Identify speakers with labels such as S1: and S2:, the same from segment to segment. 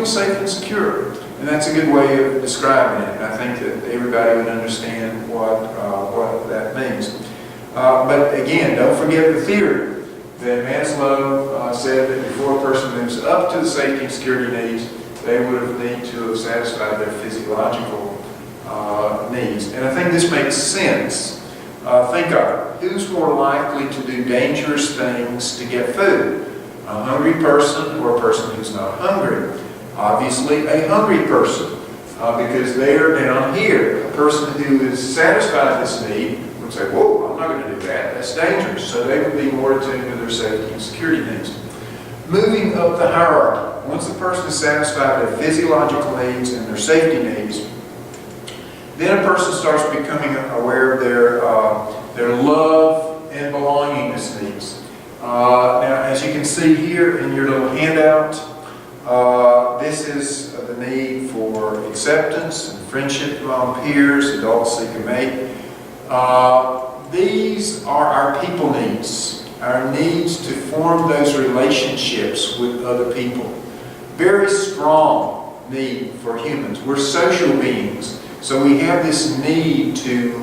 S1: safe and secure. And that's a good way of describing it. And I think that everybody would understand what that means. But again, don't forget the theory that Maslow said that before a person moves up to the safety and security needs, they would have need to have satisfied their physiological needs. And I think this makes sense. Think of it. Who's more likely to do dangerous things to get food? A hungry person or a person who's not hungry? Obviously a hungry person, because they're down here. A person who has satisfied this need would say, whoa, I'm not going to do that. That's dangerous. So they would be more attuned to their safety and security needs. Moving up the hierarchy. Once the person has satisfied their physiological needs and their safety needs, then a person starts becoming aware of their love and belongingness needs. Now, as you can see here in your little handout, this is the need for acceptance and friendship among peers, adults seek a mate. These are our people needs, our needs to form those relationships with other people. Very strong need for humans. We're social beings, so we have this need to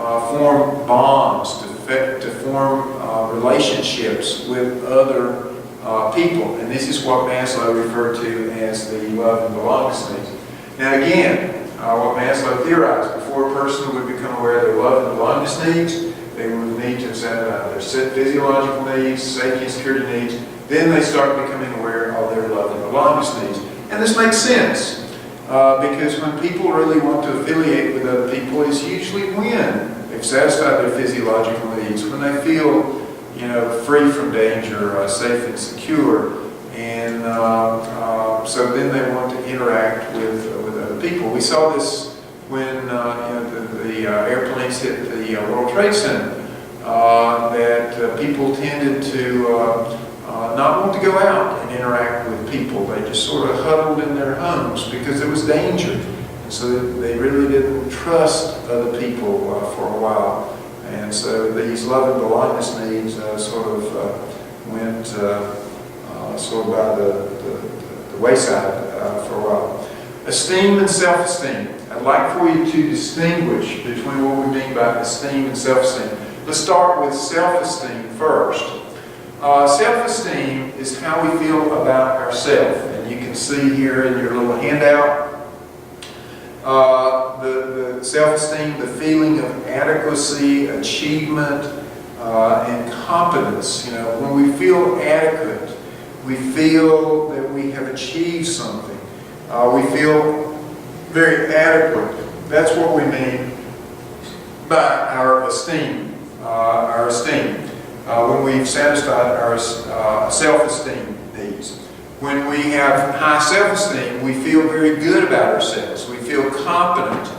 S1: form bonds, to form relationships with other people. And this is what Maslow referred to as the love and belongingness needs. Now again, what Maslow theorized, before a person would become aware of their love and belongingness needs, they would need to satisfy their physiological needs, safety and security needs. Then they start becoming aware of their love and belongingness needs. And this makes sense, because when people really want to affiliate with other people, it's usually when they've satisfied their physiological needs, when they feel, free from danger, safe and secure, and so then they want to interact with other people. We saw this when the airplanes hit the World Trade Center, that people tended to not want to go out and interact with people. They just sort of huddled in their homes because there was danger. And so they really didn't trust other people for a while. And so these love and belongingness needs sort of went sort of by the wayside for a while. Esteem and self-esteem. I'd like for you to distinguish between what we mean by esteem and self-esteem. Let's start with self-esteem first. Self-esteem is how we feel about ourselves. And you can see here in your little handout, the self-esteem, the feeling of adequacy, achievement, and competence. When we feel adequate, we feel that we have achieved something. We feel very adequate. That's what we mean by our esteem. When we've satisfied our self-esteem needs. When we have high self-esteem, we feel very good about ourselves. We feel competent.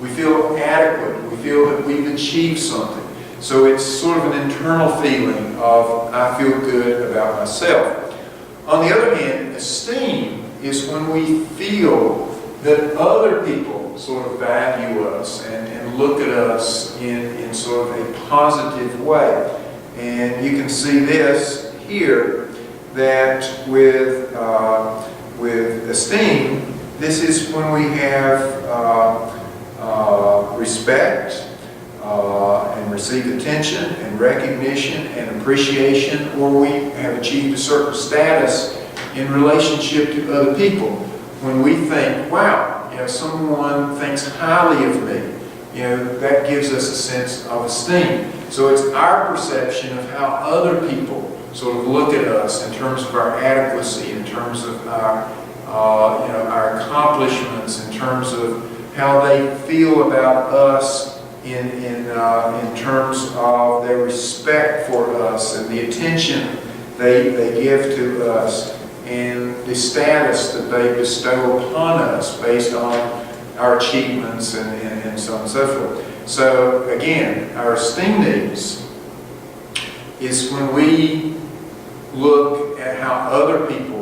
S1: We feel adequate. We feel that we've achieved something. So it's sort of an internal feeling of, I feel good about myself. On the other hand, esteem is when we feel that other people sort of value us and look at us in sort of a positive way. And you can see this here, that with esteem, this is when we have respect and receive attention and recognition and appreciation, or we have achieved a certain status in relationship to other people. When we think, wow, someone thinks highly of me, that gives us a sense of esteem. So it's our perception of how other people sort of look at us in terms of our adequacy, in terms of our accomplishments, in terms of how they feel about us in terms of their respect for us and the attention they give to us and the status that they bestow upon us based on our achievements and so on and so forth. So again, our esteem needs is when we look at how other people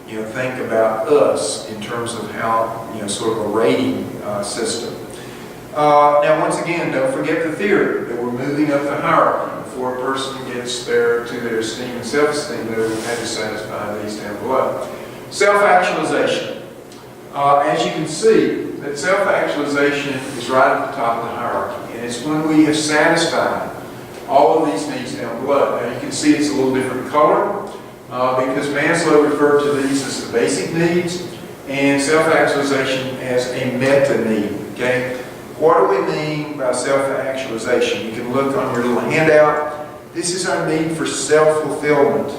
S1: think about us in terms of how, sort of a rating system. Now, once again, don't forget the theory that we're moving up the hierarchy. Before a person gets to their esteem and self-esteem, they have to satisfy these down below. Self-actualization. As you can see, that self-actualization is right at the top of the hierarchy, and it's when we have satisfied all of these needs down below. Now you can see it's a little different color because Maslow referred to these as the basic needs and self-actualization as a meta-need. Okay? What do we mean by self-actualization? You can look on your little handout. This is our need for self-fulfillment,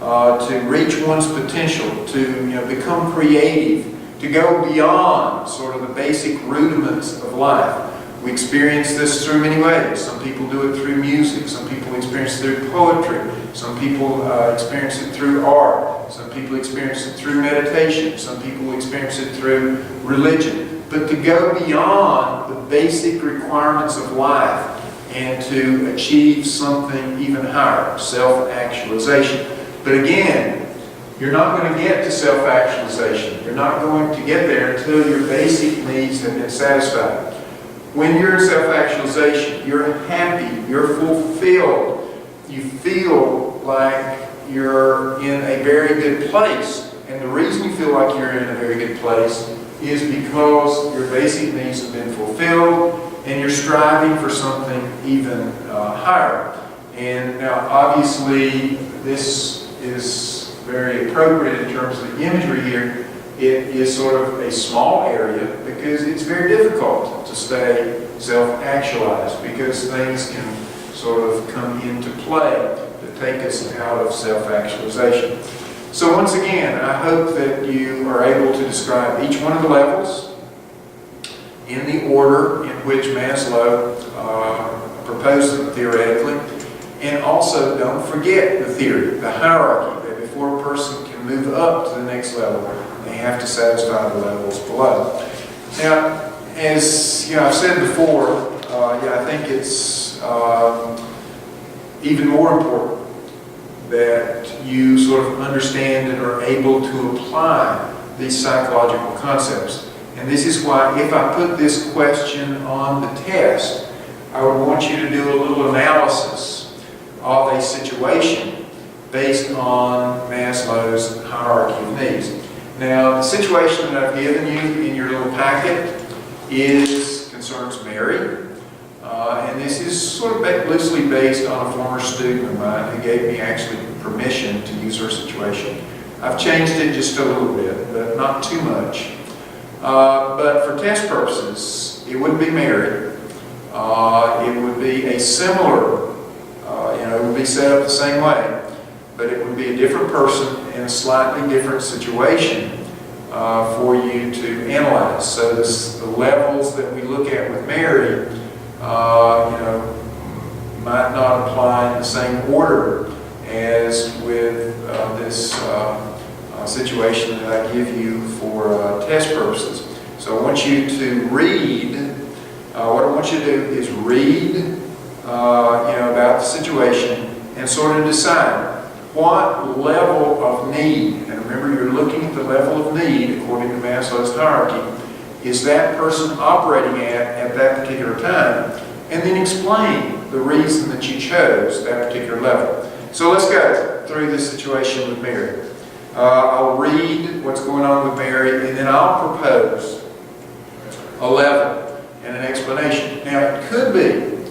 S1: to reach one's potential, to become creative, to go beyond sort of the basic rudiments of life. We experience this through many ways. Some people do it through music. Some people experience it through poetry. Some people experience it through art. Some people experience it through meditation. Some people experience it through religion. But to go beyond the basic requirements of life and to achieve something even higher, self-actualization. But again, you're not going to get to self-actualization. You're not going to get there until your basic needs have been satisfied. When you're in self-actualization, you're happy, you're fulfilled, you feel like you're in a very good place. And the reason you feel like you're in a very good place is because your basic needs have been fulfilled and you're striving for something even higher. And now, obviously, this is very appropriate in terms of the imagery here. It is sort of a small area because it's very difficult to stay self-actualized because things can sort of come into play to take us out of self-actualization. So once again, I hope that you are able to describe each one of the levels in the order in which Maslow proposed them theoretically. And also, don't forget the theory, the hierarchy, that before a person can move up to the next level, they have to satisfy the levels below. Now, as I've said before, I think it's even more important that you sort of understand and are able to apply these psychological concepts. And this is why, if I put this question on the test, I would want you to do a little analysis of a situation based on Maslow's hierarchy of needs. Now, the situation that I've given you in your little packet concerns Mary. And this is sort of loosely based on a former student of mine who gave me actually permission to use her situation. I've changed it just a little bit, but not too much. But for test purposes, it wouldn't be Mary. It would be a similar, it would be set up the same way, but it would be a different person in a slightly different situation for you to analyze. So the levels that we look at with Mary, might not apply in the same order as with this situation that I give you for test purposes. So I want you to read, what I want you to do is read about the situation and sort of decide what level of need, and remember you're looking at the level of need according to Maslow's hierarchy, is that person operating at that particular time, and then explain the reason that you chose that particular level. So let's go through this situation with Mary. I'll read what's going on with Mary, and then I'll propose a level and an explanation. Now, it could be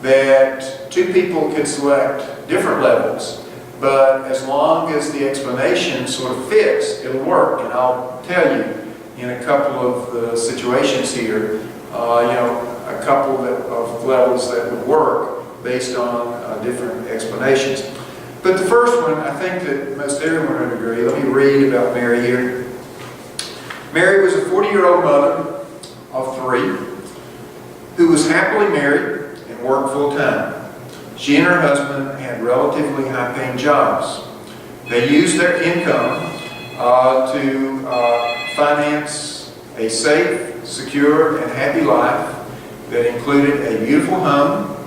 S1: that two people could select different levels, but as long as the explanation sort of fits, it'll work. And I'll tell you in a couple of the situations here, a couple of levels that would work based on different explanations. But the first one, I think that most everyone would agree. Let me read about Mary here. Mary was a 40-year-old mother of 3 who was happily married and worked full-time. She and her husband had relatively high-paying jobs. They used their income to finance a safe, secure, and happy life that included a beautiful home,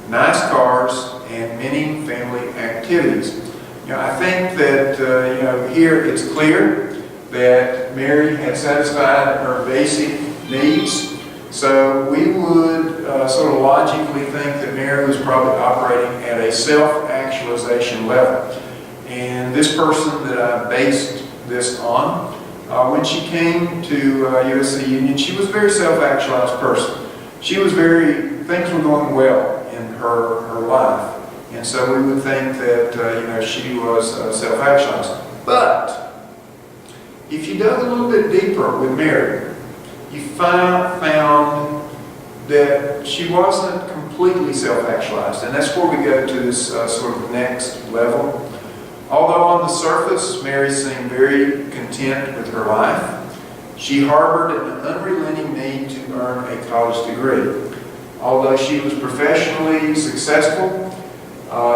S1: nice cars, and many family activities. I think that here it's clear that Mary had satisfied her basic needs. So we would sort of logically think that Mary was probably operating at a self-actualization level. And this person that I based this on When she came to USC Union, she was a very self-actualized person. Things were going well in her life. And so we would think that, she was self-actualized. But if you dug a little bit deeper with Mary, you found that she wasn't completely self-actualized. And that's where we go to this sort of next level. Although on the surface, Mary seemed very content with her life, she harbored an unrelenting need to earn a college degree. Although she was professionally successful,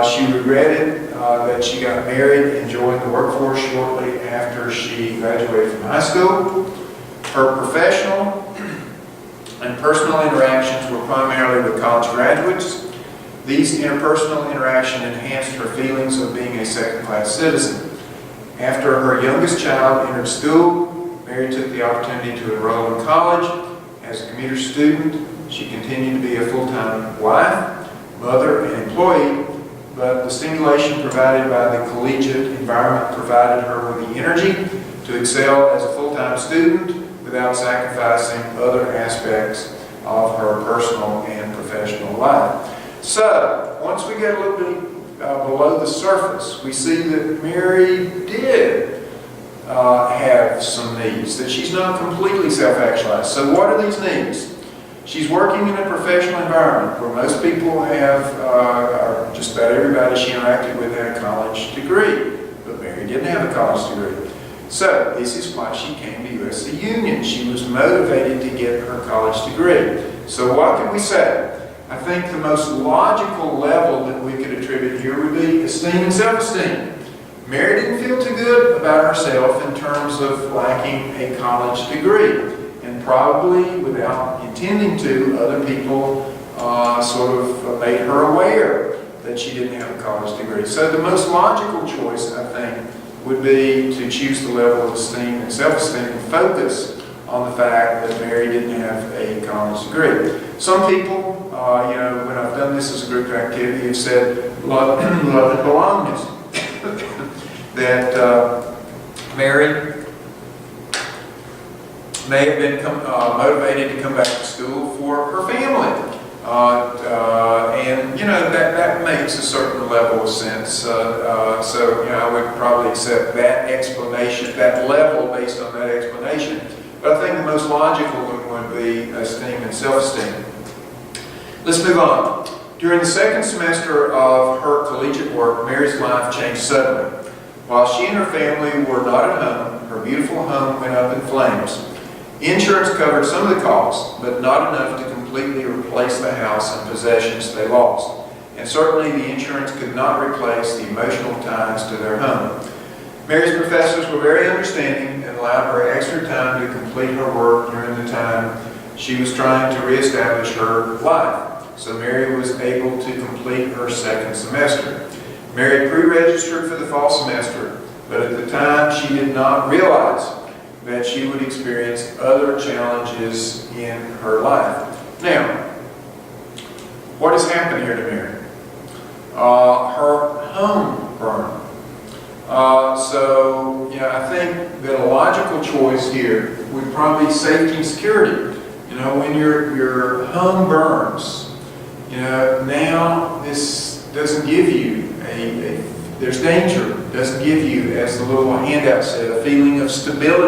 S1: she regretted that she got married and joined the workforce shortly after she graduated from high school. Her professional and personal interactions were primarily with college graduates. These interpersonal interactions enhanced her feelings of being a second-class citizen. After her youngest child entered school, Mary took the opportunity to enroll in college. As a commuter student, she continued to be a full-time wife, mother, and employee, but the stimulation provided by the collegiate environment provided her with the energy to excel as a full-time student without sacrificing other aspects of her personal and professional life. So, once we get a little bit below the surface, we see that Mary did have some needs, that she's not completely self-actualized. So what are these needs? She's working in a professional environment where most people have, or just about everybody she interacted with had a college degree, but Mary didn't have a college degree. So, this is why she came to USC Union. She was motivated to get her college degree. So what can we say? I think the most logical level that we could attribute here would be esteem and self-esteem. Mary didn't feel too good about herself in terms of lacking a college degree. And probably, without intending to, other people sort of made her aware that she didn't have a college degree. So the most logical choice, I think, would be to choose the level of esteem and self-esteem and focus on the fact that Mary didn't have a college degree. Some people, when I've done this as a group activity, have said love and belongingness. That Mary may have been motivated to come back to school for her family. And that makes a certain level of sense. So I would probably accept that explanation, that level based on that explanation. But I think the most logical one would be esteem and self-esteem. Let's move on. During the second semester of her collegiate work, Mary's life changed suddenly. While she and her family were not at home, her beautiful home went up in flames. Insurance covered some of the costs, but not enough to completely replace the house and possessions they lost. And certainly the insurance could not replace the emotional ties to their home. Mary's professors were very understanding and allowed her extra time to complete her work during the time she was trying to reestablish her life. So Mary was able to complete her second semester. Mary pre-registered for the fall semester, but at the time she did not realize that she would experience other challenges in her life. Now, what has happened here to Mary? Her home burned. I think that a logical choice here would probably be safety and security. When your home burns, now this doesn't give you there's danger. It doesn't give you, as the little handout said, a feeling of stability.